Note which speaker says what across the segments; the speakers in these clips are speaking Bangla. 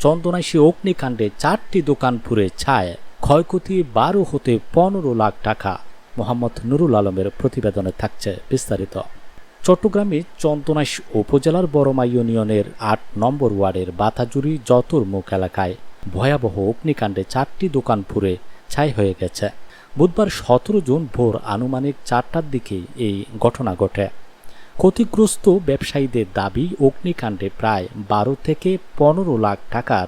Speaker 1: চন্দনাইশী অগ্নিকাণ্ডে 4টি দোকান পুড়ে ছায়, ক্ষয়ক্ষতি 12 হতে 15 লাখ টাকা। মোহাম্মদ নুরুল আলমের প্রতিবেদনে থাকছে বিস্তারিত। চট্টগ্রামে চন্দনাইশ উপজেলার বড়মাই ইউনিয়নের 8 নম্বর ওয়ার্ডের বাতাজুরি যতুরমুখ এলাকায় ভয়াবহ অগ্নিকাণ্ডে 4টি দোকান পুড়ে ছাই হয়ে গেছে। বুধবার 17 জুন ভোর আনুমানিক 4টার দিকে এই ঘটনা ঘটে। ক্ষতিগ্রস্ত ব্যবসায়ীদের দাবি, অগ্নিকাণ্ডে প্রায় 12 থেকে 15 লাখ টাকার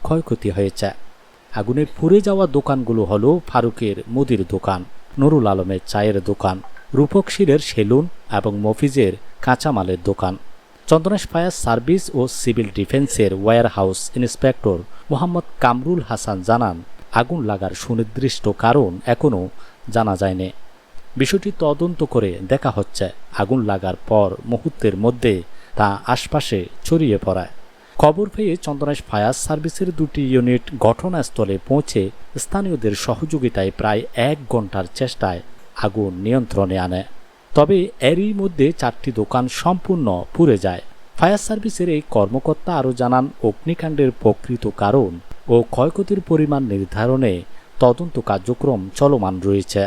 Speaker 1: ক্ষয়ক্ষতি হয়েছে। আগুনে পুড়ে যাওয়া দোকানগুলো হলো ফারুকের মুদির দোকান, নুরুল আলমের চায়ের দোকান, রূপক শিরের সেলুন এবং মফিজের কাঁচামালের দোকান। চন্দনাইশ ফায়ার সার্ভিস ও সিভিল ডিফেন্সের ওয়্যারহাউস ইন্সপেক্টর মোহাম্মদ কামরুল হাসান জানান, আগুন লাগার সুনির্দিষ্ট কারণ এখনও জানা যায়নি। বিষয়টি তদন্ত করে দেখা হচ্ছে। আগুন লাগার পর মুহূর্তের মধ্যে তা আশপাশে ছড়িয়ে পড়ায়। খবর পেয়ে চন্দনাইশ ফায়ার সার্ভিসের 2টি ইউনিট ঘটনাস্থলে পৌঁছে স্থানীয়দের সহযোগিতায় প্রায় 1 ঘন্টার চেষ্টায় আগুন নিয়ন্ত্রণে আনে। তবে এরই মধ্যে 4টি দোকান সম্পূর্ণ পুড়ে যায়। ফায়ার সার্ভিসের এই কর্মকর্তা আরও জানান, অগ্নিকাণ্ডের প্রকৃত কারণ ও ক্ষয়ক্ষতির পরিমাণ নির্ধারণে তদন্ত কার্যক্রম চলমান রয়েছে।